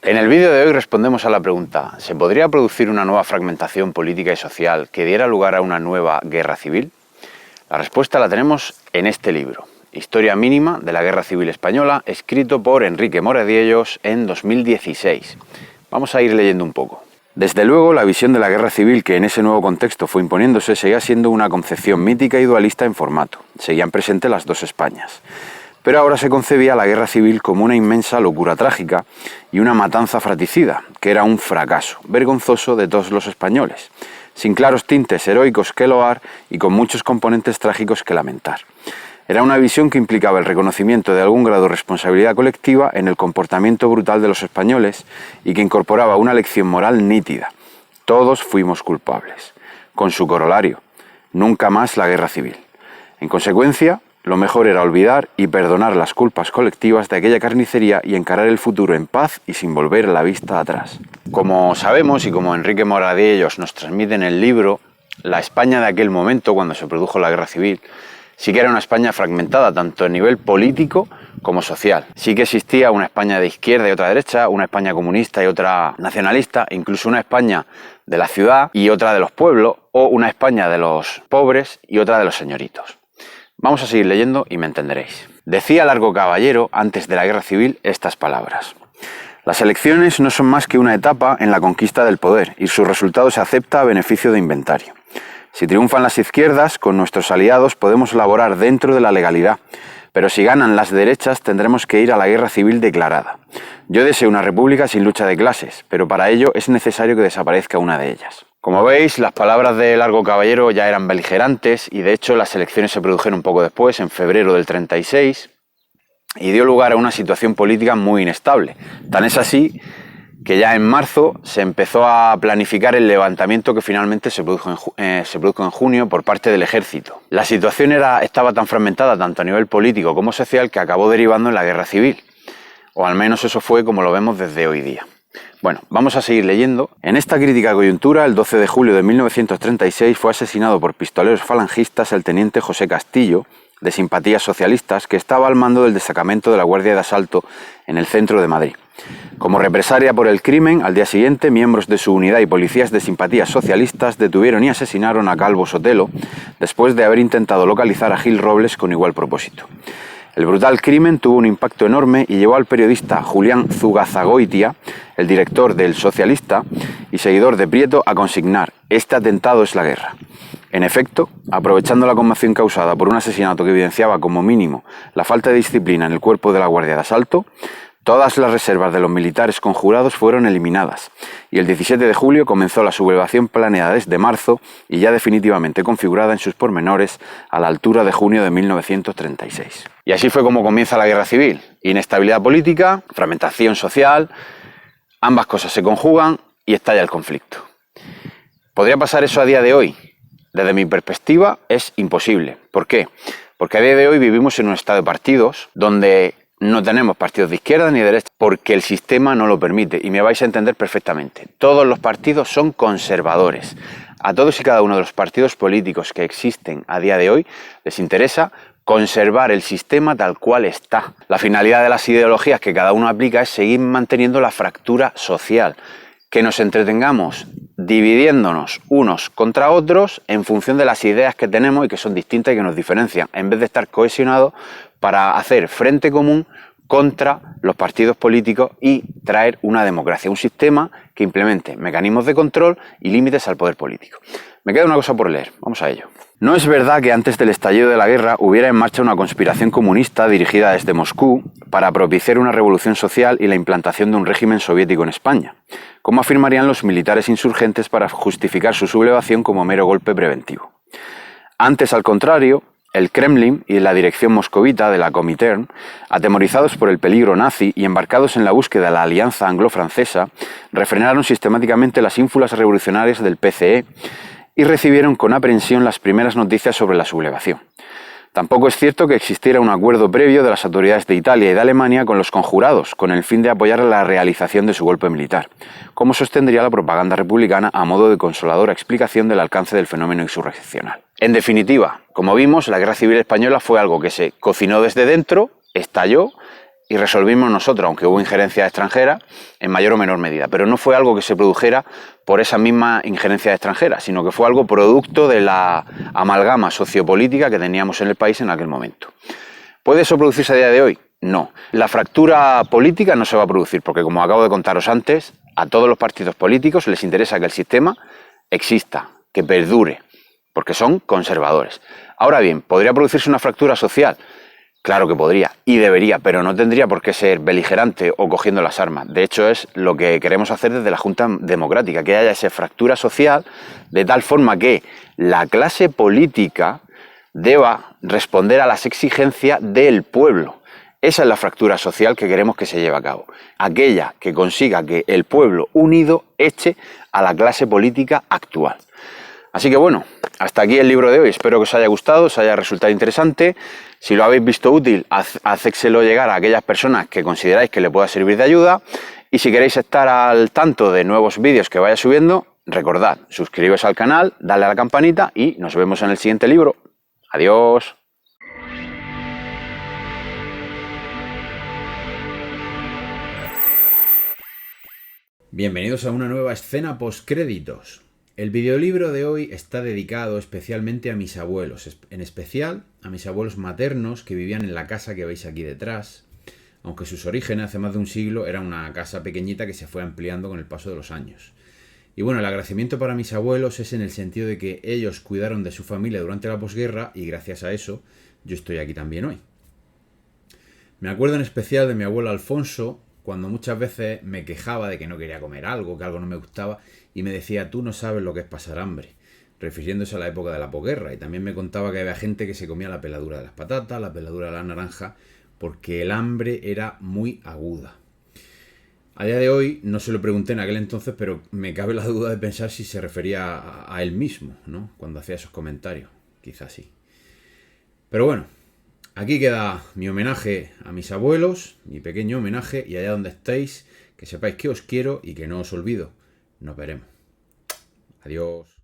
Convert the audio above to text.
En el vídeo de hoy respondemos a la pregunta: ¿se podría producir una nueva fragmentación política y social que diera lugar a una nueva guerra civil? La respuesta la tenemos en este libro, Historia mínima de la Guerra Civil Española, escrito por Enrique Moradiellos en 2016. Vamos a ir leyendo un poco. Desde luego, la visión de la guerra civil que en ese nuevo contexto fue imponiéndose seguía siendo una concepción mítica y dualista en formato. Seguían presentes las dos Españas. Pero ahora se concebía la guerra civil como una inmensa locura trágica y una matanza fratricida, que era un fracaso vergonzoso de todos los españoles, sin claros tintes heroicos que loar y con muchos componentes trágicos que lamentar. Era una visión que implicaba el reconocimiento de algún grado de responsabilidad colectiva en el comportamiento brutal de los españoles y que incorporaba una lección moral nítida. Todos fuimos culpables, con su corolario: nunca más la guerra civil. En consecuencia, lo mejor era olvidar y perdonar las culpas colectivas de aquella carnicería y encarar el futuro en paz y sin volver la vista atrás. Como sabemos y como Enrique Moradiellos nos transmite en el libro, la España de aquel momento, cuando se produjo la guerra civil, sí que era una España fragmentada, tanto a nivel político como social. Sí que existía una España de izquierda y otra de derecha, una España comunista y otra nacionalista, incluso una España de la ciudad y otra de los pueblos, o una España de los pobres y otra de los señoritos. Vamos a seguir leyendo y me entenderéis. Decía Largo Caballero, antes de la guerra civil, estas palabras: las elecciones no son más que una etapa en la conquista del poder y su resultado se acepta a beneficio de inventario. Si triunfan las izquierdas, con nuestros aliados podemos laborar dentro de la legalidad, pero si ganan las derechas tendremos que ir a la guerra civil declarada. Yo deseo una república sin lucha de clases, pero para ello es necesario que desaparezca una de ellas. Como veis, las palabras de Largo Caballero ya eran beligerantes y de hecho las elecciones se produjeron un poco después, en febrero del 36, y dio lugar a una situación política muy inestable. Tan es así que ya en marzo se empezó a planificar el levantamiento que finalmente se produjo en junio por parte del ejército. La situación estaba tan fragmentada tanto a nivel político como social que acabó derivando en la guerra civil, o al menos eso fue como lo vemos desde hoy día. Bueno, vamos a seguir leyendo. En esta crítica coyuntura, el 12 de julio de 1936 fue asesinado por pistoleros falangistas el teniente José Castillo, de simpatías socialistas, que estaba al mando del destacamento de la Guardia de Asalto en el centro de Madrid. Como represalia por el crimen, al día siguiente, miembros de su unidad y policías de simpatías socialistas detuvieron y asesinaron a Calvo Sotelo, después de haber intentado localizar a Gil Robles con igual propósito. El brutal crimen tuvo un impacto enorme y llevó al periodista Julián Zugazagoitia, el director del Socialista y seguidor de Prieto, a consignar: este atentado es la guerra. En efecto, aprovechando la conmoción causada por un asesinato que evidenciaba como mínimo la falta de disciplina en el cuerpo de la Guardia de Asalto, todas las reservas de los militares conjurados fueron eliminadas y el 17 de julio comenzó la sublevación planeada desde marzo y ya definitivamente configurada en sus pormenores a la altura de junio de 1936. Y así fue como comienza la guerra civil: inestabilidad política, fragmentación social, ambas cosas se conjugan y estalla el conflicto. ¿Podría pasar eso a día de hoy? Desde mi perspectiva es imposible. ¿Por qué? Porque a día de hoy vivimos en un estado de partidos donde no tenemos partidos de izquierda ni de derecha, porque el sistema no lo permite, y me vais a entender perfectamente. Todos los partidos son conservadores. A todos y cada uno de los partidos políticos que existen a día de hoy les interesa conservar el sistema tal cual está. La finalidad de las ideologías que cada uno aplica es seguir manteniendo la fractura social, que nos entretengamos dividiéndonos unos contra otros en función de las ideas que tenemos y que son distintas y que nos diferencian, en vez de estar cohesionados para hacer frente común contra los partidos políticos y traer una democracia, un sistema que implemente mecanismos de control y límites al poder político. Me queda una cosa por leer, vamos a ello. No es verdad que antes del estallido de la guerra hubiera en marcha una conspiración comunista dirigida desde Moscú para propiciar una revolución social y la implantación de un régimen soviético en España, como afirmarían los militares insurgentes para justificar su sublevación como mero golpe preventivo. Antes, al contrario, el Kremlin y la dirección moscovita de la Comintern, atemorizados por el peligro nazi y embarcados en la búsqueda de la alianza anglo-francesa, refrenaron sistemáticamente las ínfulas revolucionarias del PCE y recibieron con aprensión las primeras noticias sobre la sublevación. Tampoco es cierto que existiera un acuerdo previo de las autoridades de Italia y de Alemania con los conjurados, con el fin de apoyar la realización de su golpe militar, como sostendría la propaganda republicana a modo de consoladora explicación del alcance del fenómeno insurreccional. En definitiva, como vimos, la Guerra Civil Española fue algo que se cocinó desde dentro, estalló y resolvimos nosotros, aunque hubo injerencias extranjeras en mayor o menor medida, pero no fue algo que se produjera por esa misma injerencia extranjera, sino que fue algo producto de la amalgama sociopolítica que teníamos en el país en aquel momento. ¿Puede eso producirse a día de hoy? No. La fractura política no se va a producir porque, como acabo de contaros antes, a todos los partidos políticos les interesa que el sistema exista, que perdure, porque son conservadores. Ahora bien, ¿podría producirse una fractura social? Claro que podría y debería, pero no tendría por qué ser beligerante o cogiendo las armas. De hecho, es lo que queremos hacer desde la Junta Democrática, que haya esa fractura social de tal forma que la clase política deba responder a las exigencias del pueblo. Esa es la fractura social que queremos que se lleve a cabo. Aquella que consiga que el pueblo unido eche a la clase política actual. Así que bueno, hasta aquí el libro de hoy. Espero que os haya gustado, os haya resultado interesante. Si lo habéis visto útil, hacédselo llegar a aquellas personas que consideráis que le pueda servir de ayuda. Y si queréis estar al tanto de nuevos vídeos que vaya subiendo, recordad, suscribiros al canal, darle a la campanita y nos vemos en el siguiente libro. Adiós. Bienvenidos a una nueva escena postcréditos. El videolibro de hoy está dedicado especialmente a mis abuelos, en especial a mis abuelos maternos que vivían en la casa que veis aquí detrás, aunque sus orígenes hace más de un siglo era una casa pequeñita que se fue ampliando con el paso de los años. Y bueno, el agradecimiento para mis abuelos es en el sentido de que ellos cuidaron de su familia durante la posguerra y gracias a eso yo estoy aquí también hoy. Me acuerdo en especial de mi abuelo Alfonso, cuando muchas veces me quejaba de que no quería comer algo, que algo no me gustaba, y me decía, tú no sabes lo que es pasar hambre, refiriéndose a la época de la posguerra. Y también me contaba que había gente que se comía la peladura de las patatas, la peladura de la naranja, porque el hambre era muy aguda. A día de hoy, no se lo pregunté en aquel entonces, pero me cabe la duda de pensar si se refería a él mismo, ¿no? Cuando hacía esos comentarios, quizás sí. Pero bueno, aquí queda mi homenaje a mis abuelos, mi pequeño homenaje, y allá donde estéis, que sepáis que os quiero y que no os olvido. Nos veremos. Adiós.